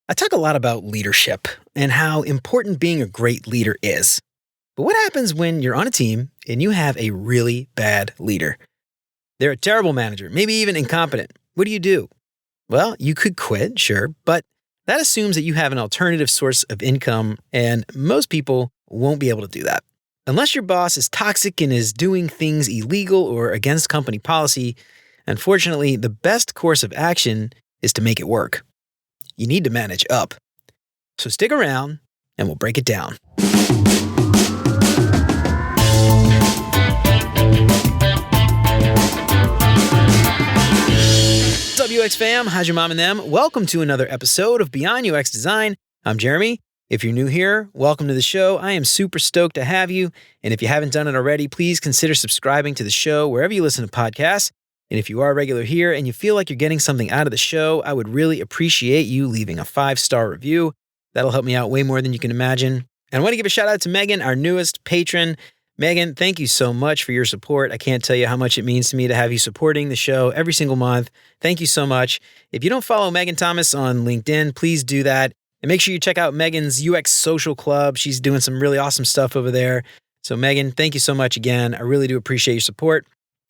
I talk a lot about leadership and how important being a great leader is. But what happens when you're on a team and you have a really bad leader? They're a terrible manager, maybe even incompetent. What do you do? Well, you could quit, sure, but that assumes that you have an alternative source of income, and most people won't be able to do that. Unless your boss is toxic and is doing things illegal or against company policy, unfortunately, the best course of action is to make it work. You need to manage up. So stick around and we'll break it down. What's up, UX fam? How's your mom and them? Welcome to another episode of Beyond UX Design. I'm Jeremy. If you're new here, welcome to the show. I am super stoked to have you. And if you haven't done it already, please consider subscribing to the show wherever you listen to podcasts. And if you are a regular here and you feel like you're getting something out of the show, I would really appreciate you leaving a 5-star review. That'll help me out way more than you can imagine. And I want to give a shout out to Megan, our newest patron. Megan, thank you so much for your support. I can't tell you how much it means to me to have you supporting the show every single month. Thank you so much. If you don't follow Megan Thomas on LinkedIn, please do that. And make sure you check out Megan's UX Social Club. She's doing some really awesome stuff over there. So Megan, thank you so much again. I really do appreciate your support.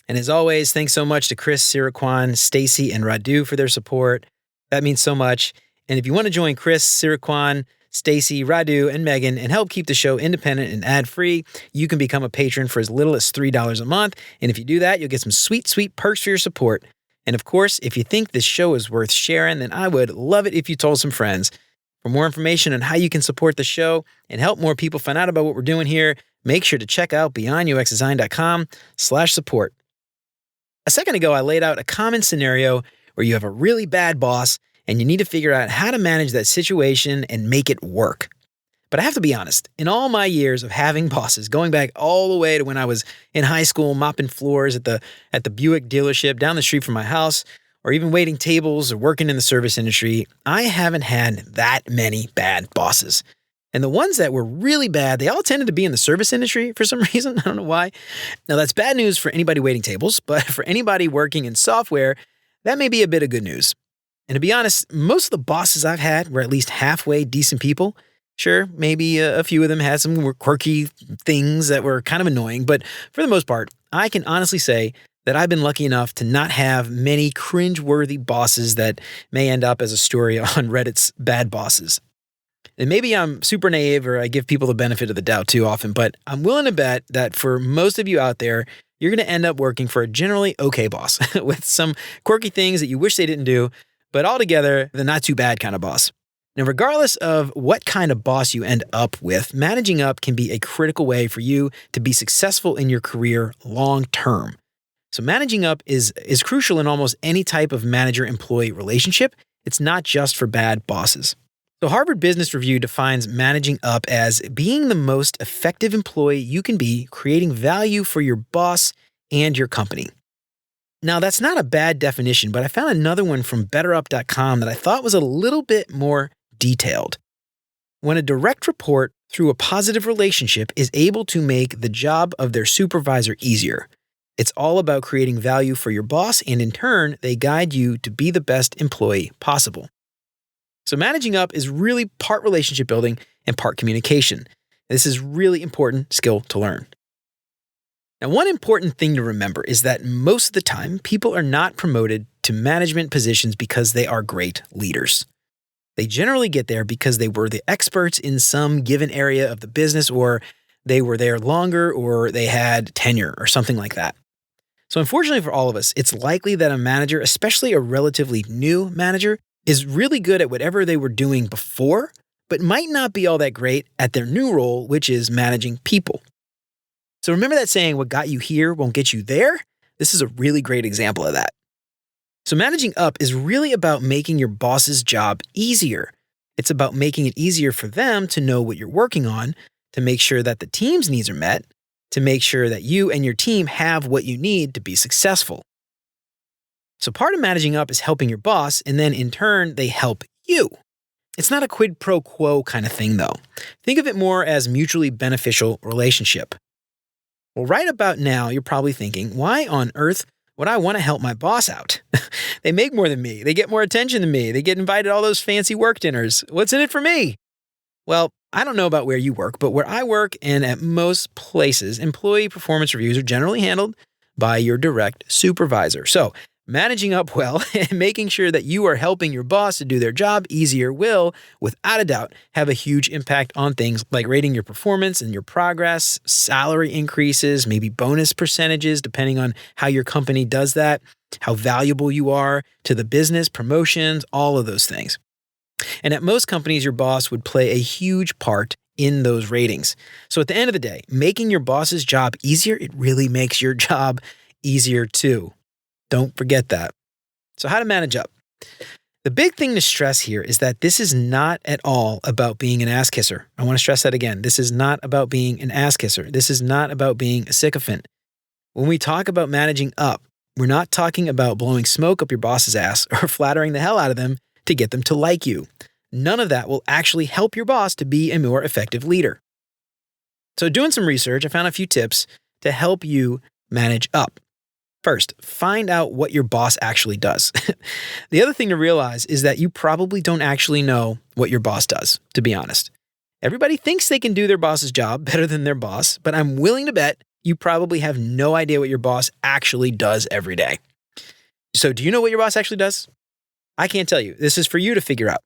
And as always, thanks so much to Chris, Siraquan, Stacy, and Radu for their support. That means so much. And if you want to join Chris, Siraquan, Stacy, Radu, and Megan and help keep the show independent and ad-free, you can become a patron for as little as $3 a month. And if you do that, you'll get some sweet, sweet perks for your support. And of course, if you think this show is worth sharing, then I would love it if you told some friends. For more information on how you can support the show and help more people find out about what we're doing here, make sure to check out beyonduxdesign.com/support. A second ago, I laid out a common scenario where you have a really bad boss and you need to figure out how to manage that situation and make it work. But I have to be honest, in all my years of having bosses, going back all the way to when I was in high school mopping floors at the Buick dealership down the street from my house, or even waiting tables or working in the service industry, I haven't had that many bad bosses. And the ones that were really bad, they all tended to be in the service industry for some reason. I don't know why. Now, that's bad news for anybody waiting tables, but for anybody working in software, that may be a bit of good news. And to be honest, most of the bosses I've had were at least halfway decent people. Sure, maybe a few of them had some quirky things that were kind of annoying, but for the most part, I can honestly say that I've been lucky enough to not have many cringe-worthy bosses that may end up as a story on Reddit's bad bosses. And maybe I'm super naive or I give people the benefit of the doubt too often, but I'm willing to bet that for most of you out there, you're going to end up working for a generally okay boss with some quirky things that you wish they didn't do, but altogether, the not too bad kind of boss. Now, regardless of what kind of boss you end up with, managing up can be a critical way for you to be successful in your career long term. So managing up is crucial in almost any type of manager-employee relationship. It's not just for bad bosses. So Harvard Business Review defines managing up as being the most effective employee you can be, creating value for your boss and your company. Now, that's not a bad definition, but I found another one from betterup.com that I thought was a little bit more detailed. When a direct report through a positive relationship is able to make the job of their supervisor easier, it's all about creating value for your boss, and in turn, they guide you to be the best employee possible. So managing up is really part relationship building and part communication. This is really important skill to learn. Now, one important thing to remember is that most of the time, people are not promoted to management positions because they are great leaders. They generally get there because they were the experts in some given area of the business, or they were there longer, or they had tenure or something like that. So unfortunately for all of us, it's likely that a manager, especially a relatively new manager, is really good at whatever they were doing before, but might not be all that great at their new role, which is managing people. So remember that saying, what got you here won't get you there? This is a really great example of that. So managing up is really about making your boss's job easier. It's about making it easier for them to know what you're working on, to make sure that the team's needs are met, to make sure that you and your team have what you need to be successful. So part of managing up is helping your boss, and then in turn, they help you. It's not a quid pro quo kind of thing, though. Think of it more as mutually beneficial relationship. Well, right about now, you're probably thinking, why on earth When I want to help my boss out, they make more than me. They get more attention than me. They get invited to all those fancy work dinners. What's in it for me? Well, I don't know about where you work, but where I work and at most places, employee performance reviews are generally handled by your direct supervisor. So, managing up well and making sure that you are helping your boss to do their job easier will, without a doubt, have a huge impact on things like rating your performance and your progress, salary increases, maybe bonus percentages, depending on how your company does that, how valuable you are to the business, promotions, all of those things. And at most companies, your boss would play a huge part in those ratings. So at the end of the day, making your boss's job easier, it really makes your job easier too. Don't forget that. So how to manage up? The big thing to stress here is that this is not at all about being an ass kisser. I want to stress that again. This is not about being an ass kisser. This is not about being a sycophant. When we talk about managing up, we're not talking about blowing smoke up your boss's ass or flattering the hell out of them to get them to like you. None of that will actually help your boss to be a more effective leader. So doing some research, I found a few tips to help you manage up. First, find out what your boss actually does. The other thing to realize is that you probably don't actually know what your boss does, to be honest. Everybody thinks they can do their boss's job better than their boss, but I'm willing to bet you probably have no idea what your boss actually does every day. So do you know what your boss actually does? I can't tell you. This is for you to figure out.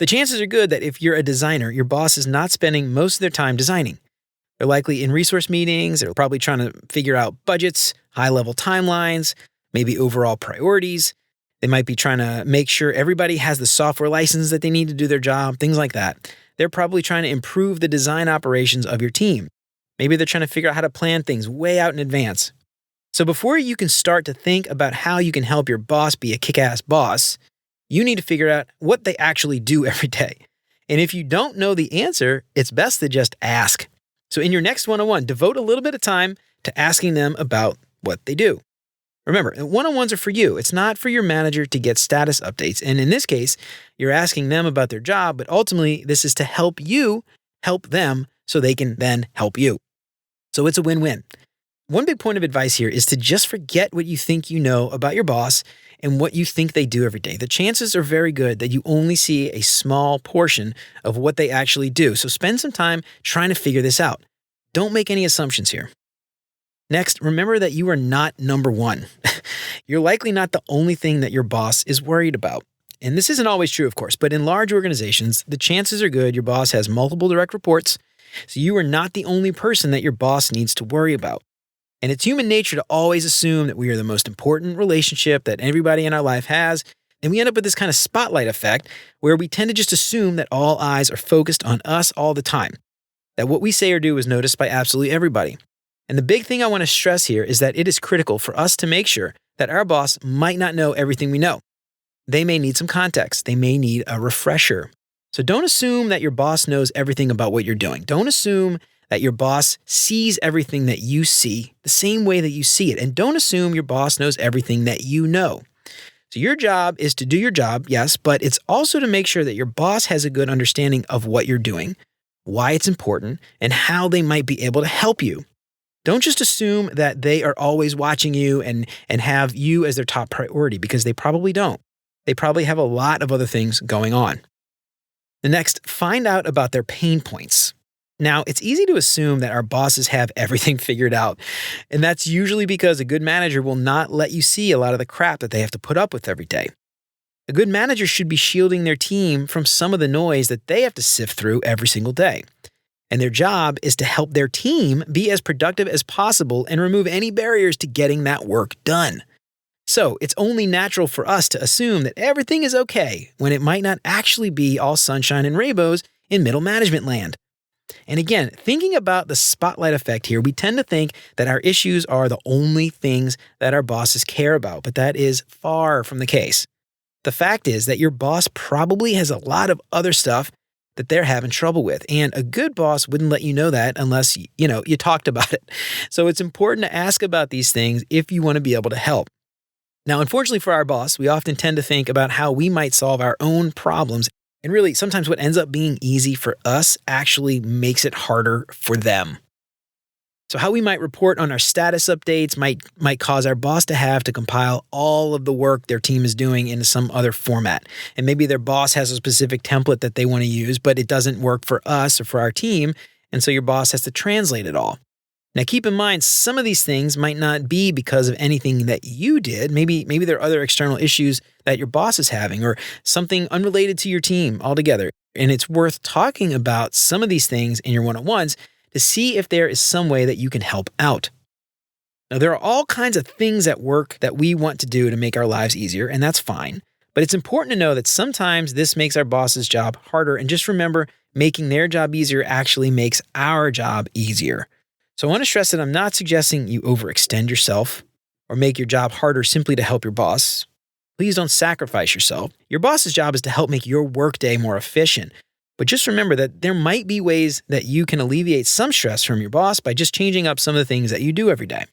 The chances are good that if you're a designer, your boss is not spending most of their time designing. They're likely in resource meetings. They're probably trying to figure out budgets, high-level timelines, maybe overall priorities. They might be trying to make sure everybody has the software license that they need to do their job, things like that. They're probably trying to improve the design operations of your team. Maybe they're trying to figure out how to plan things way out in advance. So before you can start to think about how you can help your boss be a kick-ass boss, you need to figure out what they actually do every day. And if you don't know the answer, it's best to just ask. So in your next one-on-one, devote a little bit of time to asking them about what they do. Remember, one-on-ones are for you. It's not for your manager to get status updates. And in this case, you're asking them about their job, but ultimately this is to help you help them so they can then help you. So it's a win-win. One big point of advice here is to just forget what you think you know about your boss and what you think they do every day. The chances are very good that you only see a small portion of what they actually do. So spend some time trying to figure this out. Don't make any assumptions here. Next, remember that you are not number one. You're likely not the only thing that your boss is worried about. And this isn't always true, of course, but in large organizations, the chances are good your boss has multiple direct reports, so you are not the only person that your boss needs to worry about. And it's human nature to always assume that we are the most important relationship that everybody in our life has, and we end up with this kind of spotlight effect where we tend to just assume that all eyes are focused on us all the time, that what we say or do is noticed by absolutely everybody. And the big thing I want to stress here is that it is critical for us to make sure that our boss might not know everything we know. They may need some context. They may need a refresher. So don't assume that your boss knows everything about what you're doing. Don't assume that your boss sees everything that you see the same way that you see it. And don't assume your boss knows everything that you know. So your job is to do your job, yes, but it's also to make sure that your boss has a good understanding of what you're doing, why it's important, and how they might be able to help you. Don't just assume that they are always watching you and have you as their top priority, because they probably don't. They probably have a lot of other things going on. The next, find out about their pain points. Now, it's easy to assume that our bosses have everything figured out, and that's usually because a good manager will not let you see a lot of the crap that they have to put up with every day. A good manager should be shielding their team from some of the noise that they have to sift through every single day. And their job is to help their team be as productive as possible and remove any barriers to getting that work done. So it's only natural for us to assume that everything is okay when it might not actually be all sunshine and rainbows in middle management land. And again, thinking about the spotlight effect here, we tend to think that our issues are the only things that our bosses care about, but that is far from the case. The fact is that your boss probably has a lot of other stuff that they're having trouble with, and a good boss wouldn't let you know that unless, you talked about it. So it's important to ask about these things if you want to be able to help. Now, unfortunately for our boss, we often tend to think about how we might solve our own problems. And really, sometimes what ends up being easy for us actually makes it harder for them. So how we might report on our status updates might cause our boss to have to compile all of the work their team is doing into some other format. And maybe their boss has a specific template that they want to use, but it doesn't work for us or for our team, and so your boss has to translate it all. Now keep in mind, some of these things might not be because of anything that you did. Maybe there are other external issues that your boss is having or something unrelated to your team altogether. And it's worth talking about some of these things in your one-on-ones to see if there is some way that you can help out. Now, there are all kinds of things at work that we want to do to make our lives easier, and that's fine. But it's important to know that sometimes this makes our boss's job harder, and just remember, making their job easier actually makes our job easier. So I want to stress that I'm not suggesting you overextend yourself or make your job harder simply to help your boss. Please don't sacrifice yourself. Your boss's job is to help make your workday more efficient. But just remember that there might be ways that you can alleviate some stress from your boss by just changing up some of the things that you do every day.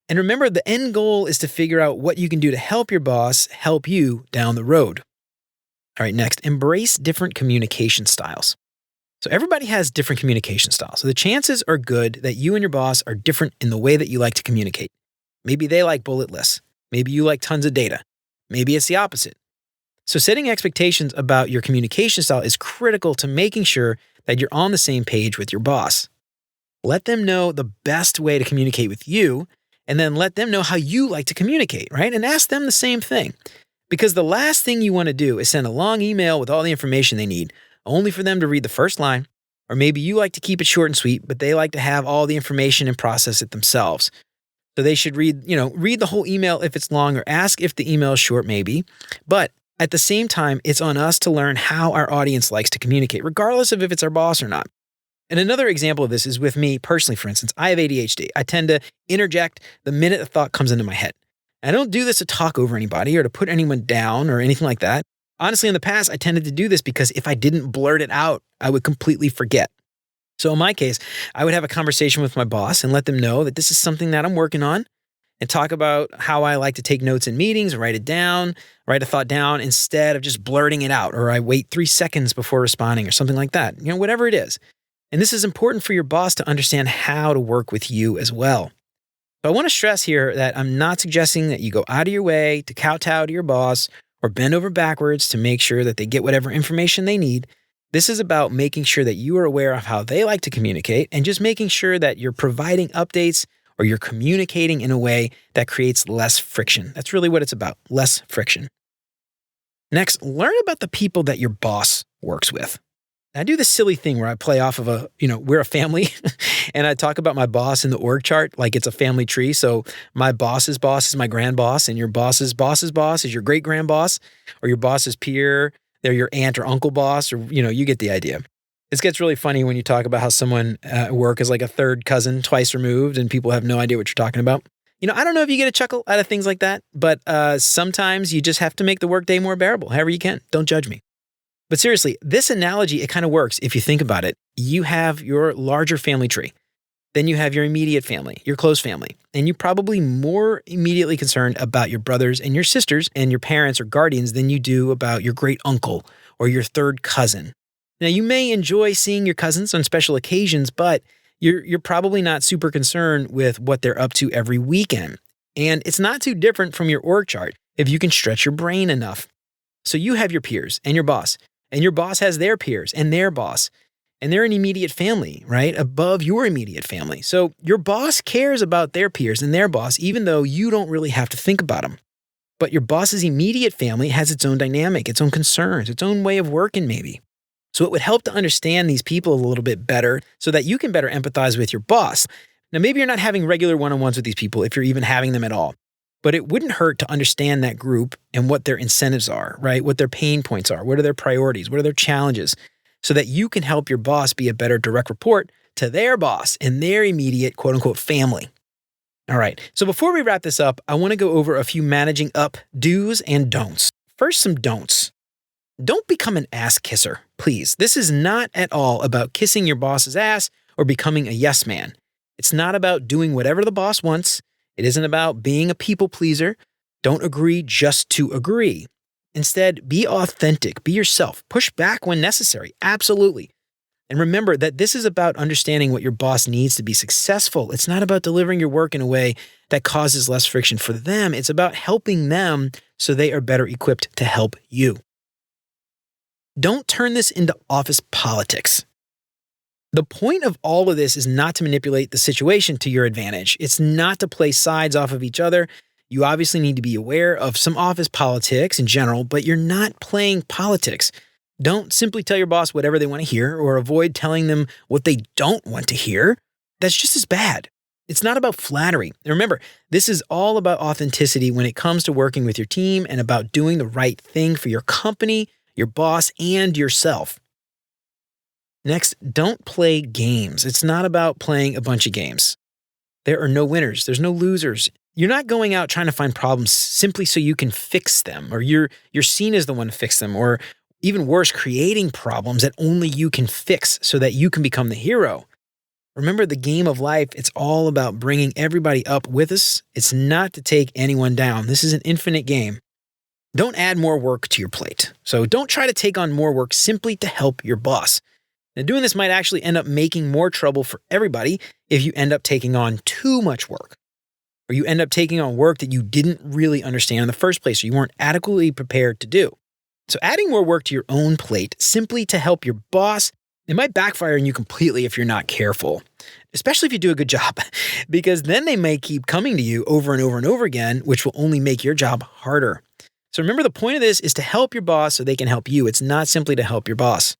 And remember, the end goal is to figure out what you can do to help your boss help you down the road. All right, next, embrace different communication styles. So everybody has different communication styles. So the chances are good that you and your boss are different in the way that you like to communicate. Maybe they like bullet lists. Maybe you like tons of data. Maybe it's the opposite. So setting expectations about your communication style is critical to making sure that you're on the same page with your boss. Let them know the best way to communicate with you, and then let them know how you like to communicate, right? And ask them the same thing. Because the last thing you want to do is send a long email with all the information they need, only for them to read the first line. Or maybe you like to keep it short and sweet, but they like to have all the information and process it themselves. So they should read the whole email if it's long, or ask if the email is short maybe. But at the same time, it's on us to learn how our audience likes to communicate, regardless of if it's our boss or not. And another example of this is with me personally, for instance. I have ADHD. I tend to interject the minute a thought comes into my head. I don't do this to talk over anybody or to put anyone down or anything like that. Honestly, in the past, I tended to do this because if I didn't blurt it out, I would completely forget. So in my case, I would have a conversation with my boss and let them know that this is something that I'm working on, and talk about how I like to take notes in meetings, write a thought down instead of just blurting it out, or I wait 3 seconds before responding or something like that, whatever it is. And this is important for your boss to understand how to work with you as well. But I want to stress here that I'm not suggesting that you go out of your way to kowtow to your boss or bend over backwards to make sure that they get whatever information they need. This is about making sure that you are aware of how they like to communicate and just making sure that you're providing updates or you're communicating in a way that creates less friction. That's really what it's about, less friction. Next, learn about the people that your boss works with. I do this silly thing where I play off of we're a family, and I talk about my boss in the org chart like it's a family tree. So my boss's boss is my grand boss, and your boss's boss's boss is your great grand boss, or your boss's peer, they're your aunt or uncle boss, or you get the idea. This gets really funny when you talk about how someone at work is like a third cousin twice removed and people have no idea what you're talking about. I don't know if you get a chuckle out of things like that, but sometimes you just have to make the workday more bearable, however you can. Don't judge me. But seriously, this analogy, it kind of works if you think about it. You have your larger family tree. Then you have your immediate family, your close family, and you're probably more immediately concerned about your brothers and your sisters and your parents or guardians than you do about your great uncle or your third cousin. Now, you may enjoy seeing your cousins on special occasions, but you're probably not super concerned with what they're up to every weekend. And it's not too different from your org chart if you can stretch your brain enough. So you have your peers and your boss has their peers and their boss, and they're an immediate family, right? Above your immediate family. So your boss cares about their peers and their boss, even though you don't really have to think about them. But your boss's immediate family has its own dynamic, its own concerns, its own way of working maybe. So it would help to understand these people a little bit better so that you can better empathize with your boss. Now, maybe you're not having regular one-on-ones with these people if you're even having them at all, but it wouldn't hurt to understand that group and what their incentives are, right? What their pain points are, what are their priorities, what are their challenges, so that you can help your boss be a better direct report to their boss and their immediate quote-unquote family. All right, so before we wrap this up, I want to go over a few managing up do's and don'ts. First, some don'ts. Don't become an ass kisser, please. This is not at all about kissing your boss's ass or becoming a yes man. It's not about doing whatever the boss wants. It isn't about being a people pleaser. Don't agree just to agree. Instead, be authentic, be yourself, push back when necessary, absolutely. And remember that this is about understanding what your boss needs to be successful. It's not about delivering your work in a way that causes less friction for them. It's about helping them so they are better equipped to help you. Don't turn this into office politics. The point of all of this is not to manipulate the situation to your advantage. It's not to play sides off of each other. You obviously need to be aware of some office politics in general, but you're not playing politics. Don't simply tell your boss whatever they want to hear or avoid telling them what they don't want to hear. That's just as bad. It's not about flattery. And remember, this is all about authenticity when it comes to working with your team and about doing the right thing for your company, your boss, and yourself. Next, don't play games. It's not about playing a bunch of games. There are no winners. There's no losers. You're not going out trying to find problems simply so you can fix them, or you're seen as the one to fix them, or even worse, creating problems that only you can fix so that you can become the hero. Remember, the game of life, it's all about bringing everybody up with us. It's not to take anyone down. This is an infinite game. Don't add more work to your plate. So don't try to take on more work simply to help your boss. Now, doing this might actually end up making more trouble for everybody if you end up taking on too much work, or you end up taking on work that you didn't really understand in the first place or you weren't adequately prepared to do. So adding more work to your own plate simply to help your boss, it might backfire on you completely if you're not careful, especially if you do a good job, because then they may keep coming to you over and over and over again, which will only make your job harder. So remember, the point of this is to help your boss so they can help you. It's not simply to help your boss.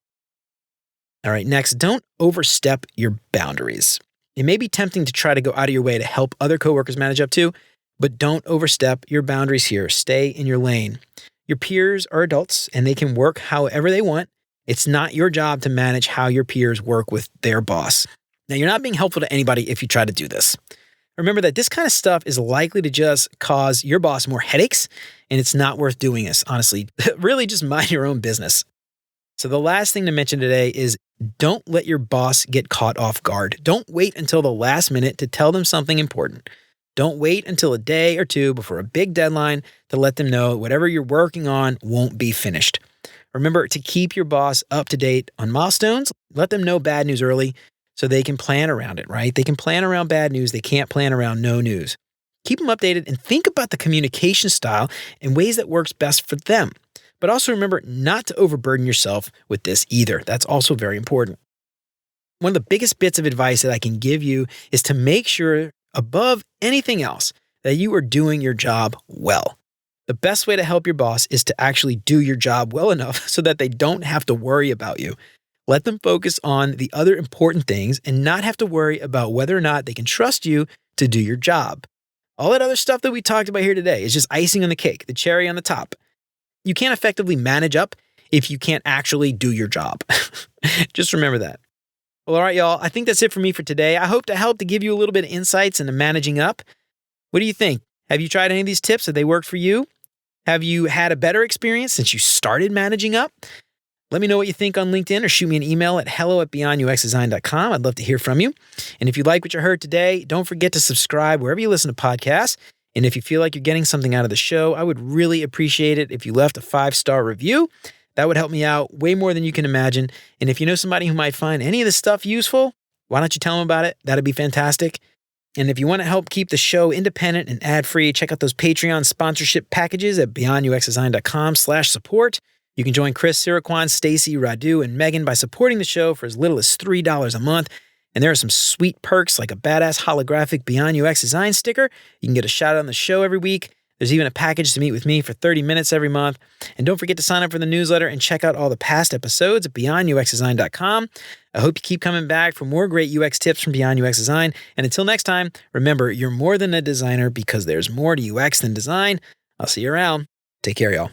All right, next, don't overstep your boundaries. It may be tempting to try to go out of your way to help other coworkers manage up too, but don't overstep your boundaries here. Stay in your lane. Your peers are adults and they can work however they want. It's not your job to manage how your peers work with their boss. Now, you're not being helpful to anybody if you try to do this. Remember that this kind of stuff is likely to just cause your boss more headaches, and it's not worth doing this, honestly. Really, just mind your own business. So the last thing to mention today is don't let your boss get caught off guard. Don't wait until the last minute to tell them something important. Don't wait until a day or two before a big deadline to let them know whatever you're working on won't be finished. Remember to keep your boss up to date on milestones. Let them know bad news early so they can plan around it, right? They can plan around bad news. They can't plan around no news. Keep them updated and think about the communication style and ways that works best for them. But also remember not to overburden yourself with this either. That's also very important. One of the biggest bits of advice that I can give you is to make sure, above anything else, that you are doing your job well. The best way to help your boss is to actually do your job well enough so that they don't have to worry about you. Let them focus on the other important things and not have to worry about whether or not they can trust you to do your job. All that other stuff that we talked about here today is just icing on the cake, the cherry on the top. You can't effectively manage up if you can't actually do your job. Just remember that. Well, all right, y'all. I think that's it for me for today. I hope to help to give you a little bit of insights into managing up. What do you think? Have you tried any of these tips? Have they worked for you? Have you had a better experience since you started managing up? Let me know what you think on LinkedIn or shoot me an email at hello@beyonduxdesign.com. I'd love to hear from you. And if you like what you heard today, don't forget to subscribe wherever you listen to podcasts. And if you feel like you're getting something out of the show, I would really appreciate it if you left a 5-star review. That would help me out way more than you can imagine. And if you know somebody who might find any of this stuff useful, why don't you tell them about it? That'd be fantastic. And if you want to help keep the show independent and ad-free, check out those Patreon sponsorship packages at beyonduxdesign.com/support. You can join Chris, Siraquan, Stacy, Radu, and Megan by supporting the show for as little as $3 a month. And there are some sweet perks like a badass holographic Beyond UX Design sticker. You can get a shout out on the show every week. There's even a package to meet with me for 30 minutes every month. And don't forget to sign up for the newsletter and check out all the past episodes at beyonduxdesign.com. I hope you keep coming back for more great UX tips from Beyond UX Design. And until next time, remember, you're more than a designer because there's more to UX than design. I'll see you around. Take care, y'all.